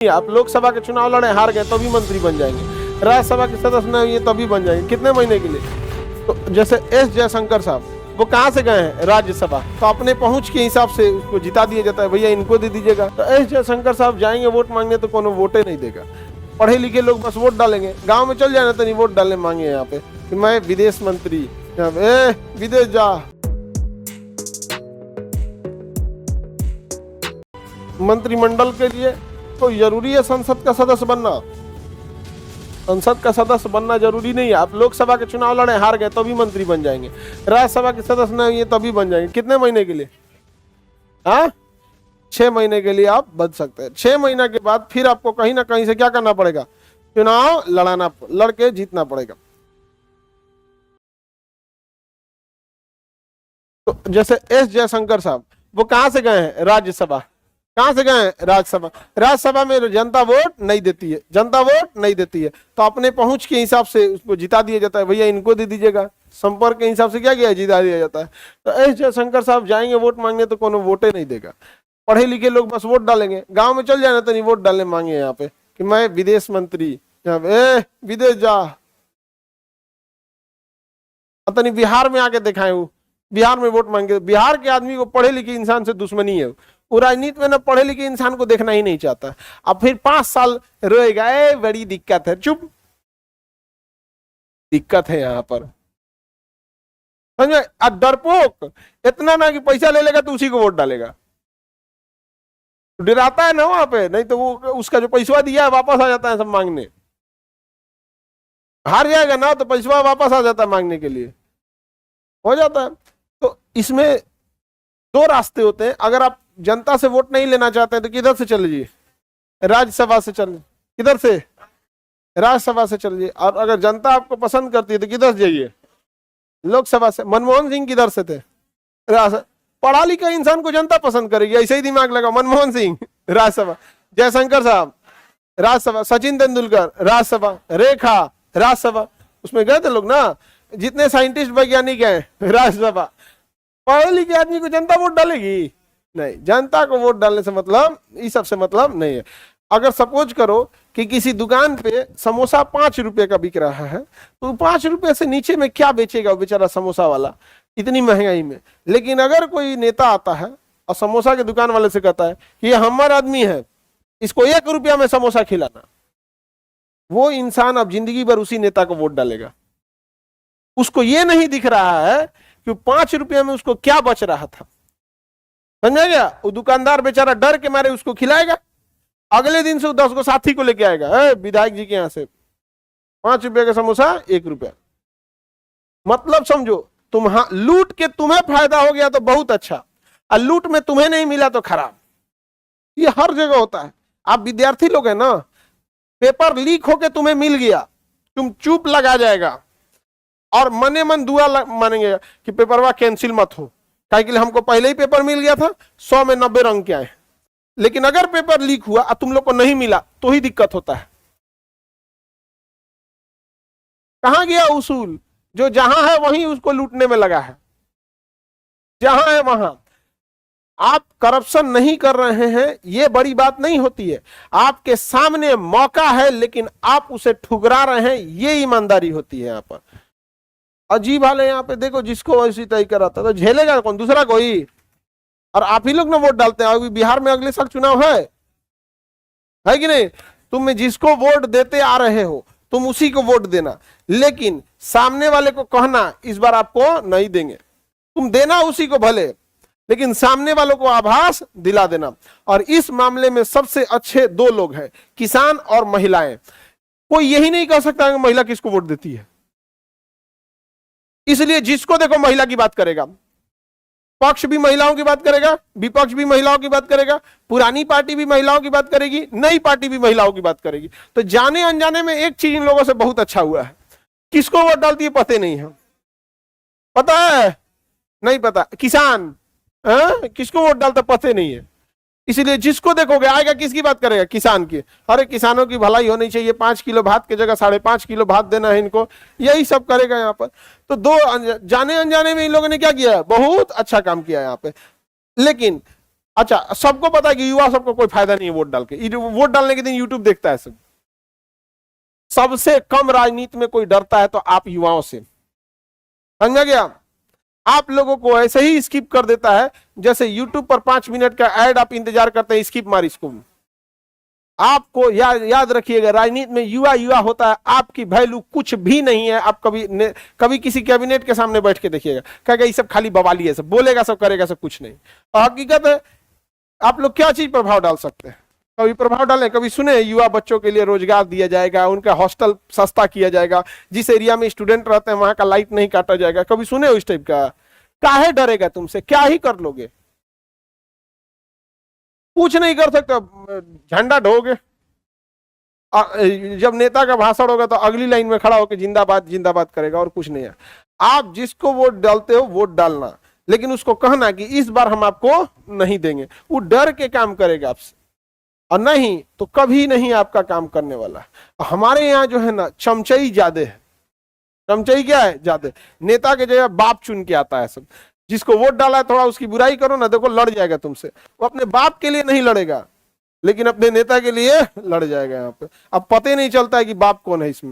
आप लोकसभा के चुनाव लड़े, हार गए तो भी मंत्री बन जाएंगे, राज्यसभा के सदस्य नहीं है तभी बन जाएंगे। कितने महीने के लिए? तो जैसे एस जयशंकर साहब, वो कहाँ से गए हैं? राज्यसभा। तो अपने पहुंच के हिसाब से उसको जिता दिया जाता है, भैया इनको दे दीजिएगा। तो एस जयशंकर साहब जाएंगे वोट मांगने तो कोनो वोटे नहीं देगा। पढ़े लिखे लोग बस वोट डालेंगे, गाँव में चल जाना तो नहीं वोट डालने मांगे यहाँ पे कि मैं विदेश मंत्री, विदेश जा। मंत्रिमंडल के लिए तो जरूरी है संसद का सदस्य बनना। संसद का सदस्य बनना जरूरी नहीं है। आप लोकसभा के चुनाव लड़े, हार गए तो भी मंत्री बन जाएंगे, राज्यसभा के सदस्य नहीं है तभी बन जाएंगे। कितने महीने के लिए? 6 महीने के लिए आप बन सकते हैं। 6 महीने के बाद फिर आपको कहीं ना कहीं से क्या करना पड़ेगा? चुनाव लड़के जीतना पड़ेगा। तो जैसे एस जयशंकर साहब, वो कहां से गए हैं? राज्यसभा। कहां से गए हैं? राज्यसभा। राज्यसभा में जनता वोट नहीं देती है, जनता वोट नहीं देती है, तो अपने पहुंच के हिसाब से उसको जिता दिया जाता है, भैया इनको दे दीजिएगा। संपर्क के हिसाब से क्या किया? जिता दिया जाता है। तो एस जयशंकर साहब जाएंगे वोट मांगने तो कोनो वोटे नहीं देगा। पढ़े लिखे लोग बस वोट डालेंगे, गाँव में चल जाना तो नहीं वोट डालने मांगे यहाँ पे कि मैं विदेश मंत्री, विदेश जा। पता नहीं बिहार में आके दिखाए वो, बिहार में वोट मांगे। बिहार के आदमी को पढ़े लिखे इंसान से दुश्मनी है, वो राजनीति में ना पढ़े लिखे इंसान को देखना ही नहीं चाहता। अब फिर 5 साल रोएगा, बड़ी दिक्कत है। चुप, दिक्कत है यहाँ पर, समझे? डरपोक इतना ना कि पैसा ले लेगा तो उसी को वोट डालेगा, डराता है ना वहां पे, नहीं तो वो उसका जो पैसा दिया है वापस आ जाता है सब मांगने। हार जाएगा ना तो पैसा वापस आ जाता है मांगने के लिए, हो जाता है। तो इसमें 2 रास्ते होते हैं। अगर आप जनता से वोट नहीं लेना चाहते हैं तो किधर से चल लीजिए? राज्यसभा से चल। किधर से? राज्यसभा से चलिए। और अगर जनता आपको पसंद करती है तो किधर से जाइए? लोकसभा से। मनमोहन सिंह किधर से थे? पढ़ा लिखा इंसान को जनता पसंद करेगी, ऐसे ही दिमाग लगा। मनमोहन सिंह राज्यसभा, जयशंकर साहब राज्यसभा, सचिन तेंदुलकर राज्यसभा, रेखा राज्यसभा, उसमें गए थे लोग ना, जितने साइंटिस्ट वैज्ञानिक हैं राज्यसभा। पढ़े लिखे आदमी को जनता वोट डालेगी? नहीं, जनता को वोट डालने से मतलब, इस सब से मतलब नहीं है। अगर सपोज करो कि किसी दुकान पे समोसा 5 रुपए का बिक रहा है, तो 5 रुपए से नीचे में क्या बेचेगा वो बेचारा समोसा वाला इतनी महंगाई में। लेकिन अगर कोई नेता आता है और समोसा के दुकान वाले से कहता है कि ये हमारा आदमी है, इसको 1 रुपया में समोसा खिलाना, वो इंसान अब जिंदगी भर उसी नेता को वोट डालेगा। उसको ये नहीं दिख रहा है कि 5 रुपया में उसको क्या बच रहा था, समझा गया? वो दुकानदार बेचारा डर के मारे उसको खिलाएगा, अगले दिन से वो 10 को साथी को लेके आएगा, विधायक जी के यहां से 5 रुपए का समोसा 1 रुपया। मतलब समझो, लूट के तुम्हें फायदा हो गया तो बहुत अच्छा, और लूट में तुम्हें नहीं मिला तो खराब। ये हर जगह होता है। आप विद्यार्थी लोग हैं ना, पेपर लीक होके तुम्हें मिल गया, तुम चुप लगा जाएगा और मने मन दुआ मानेंगे कि पेपरवा कैंसिल मत हो, काहे के लिए हमको पहले ही पेपर मिल गया था, 100 में 90 अंक के आए। लेकिन अगर पेपर लीक हुआ और तुम लोग को नहीं मिला तो ही दिक्कत होता है। कहां गया उसूल? जो जहां है वहीं उसको लूटने में लगा है, जहां है वहां। आप करप्शन नहीं कर रहे हैं, ये बड़ी बात नहीं होती है। आपके सामने मौका है लेकिन आप उसे ठुकरा रहे हैं, ये ईमानदारी होती है। यहाँ पर अजीब हाल है। यहाँ पे देखो, जिसको ऐसी तय कराता तो झेलेगा कौन? दूसरा कोई? और आप ही लोग ना वोट डालते हैं। अभी बिहार में अगले साल चुनाव है कि नहीं? तुम जिसको वोट देते आ रहे हो तुम उसी को वोट देना, लेकिन सामने वाले को कहना इस बार आपको नहीं देंगे। तुम देना उसी को भले, लेकिन सामने वालों को आभास दिला देना। और इस मामले में सबसे अच्छे 2 लोग हैं, किसान और महिलाएं। कोई यही नहीं कह सकता कि महिला किसको वोट देती है, इसलिए जिसको देखो महिला की बात करेगा। पक्ष भी महिलाओं की बात करेगा, विपक्ष भी महिलाओं की बात करेगा, पुरानी पार्टी भी महिलाओं की बात करेगी, नई पार्टी भी महिलाओं की बात करेगी। तो जाने अनजाने में एक चीज इन लोगों से बहुत अच्छा हुआ है, किसको वोट डालती है पता नहीं है। पता है? नहीं पता। किसान किसको वोट डालता पता नहीं है, इसलिए जिसको देखोगे आएगा किसकी बात करेगा? किसान की। अरे किसानों की भलाई होनी चाहिए, 5 किलो भात की जगह 5.5 किलो भात देना है इनको, यही सब करेगा यहाँ पर। तो 2 जाने अनजाने में इन लोगों ने क्या किया है? बहुत अच्छा काम किया यहाँ पे। लेकिन अच्छा, सबको पता है कि युवा सबको कोई फायदा नहीं है वोट डाल के, वोट डालने के दिन यूट्यूब देखता है सब। सबसे कम राजनीति में कोई डरता है तो आप युवाओं से, समझा गया। आप लोगों को ऐसे ही स्किप कर देता है, जैसे यूट्यूब पर 5 मिनट का ऐड आप इंतजार करते हैं, स्किप मार इसको। आपको याद रखिएगा, राजनीति में युवा युवा होता है, आपकी वैल्यू कुछ भी नहीं है। आप कभी किसी कैबिनेट के सामने बैठ के देखिएगा, कहेगा ये सब खाली बवाली है, सब बोलेगा सब करेगा सब कुछ नहीं। और हकीकत है, आप लोग क्या चीज प्रभाव डाल सकते हैं? कभी प्रभाव डालें, कभी सुने युवा बच्चों के लिए रोजगार दिया जाएगा, उनका हॉस्टल सस्ता किया जाएगा, जिस एरिया में स्टूडेंट रहते हैं वहां का लाइट नहीं काटा जाएगा, कभी सुने हो इस टाइप का? काहे डरेगा तुमसे, क्या ही कर लोगे? कुछ नहीं कर सकते, झंडा ढोगे। जब नेता का भाषण होगा तो अगली लाइन में खड़ा होकर जिंदाबाद जिंदाबाद करेगा, और कुछ नहीं है। आप जिसको वोट डालते हो वोट डालना, लेकिन उसको कहना कि इस बार हम आपको नहीं देंगे। वो डर के काम करेगा आपसे, और नहीं तो कभी नहीं आपका काम करने वाला। हमारे यहाँ जो है ना, चमचई ज्यादा है। चमचई क्या है? ज्यादा। नेता के जगह बाप चुन के आता है सब। जिसको वोट डाला है थोड़ा उसकी बुराई करो ना, देखो लड़ जाएगा तुमसे। वो अपने बाप के लिए नहीं लड़ेगा, लेकिन अपने नेता के लिए लड़ जाएगा। यहाँ पे अब पता ही नहीं चलता है कि बाप कौन है इसमें।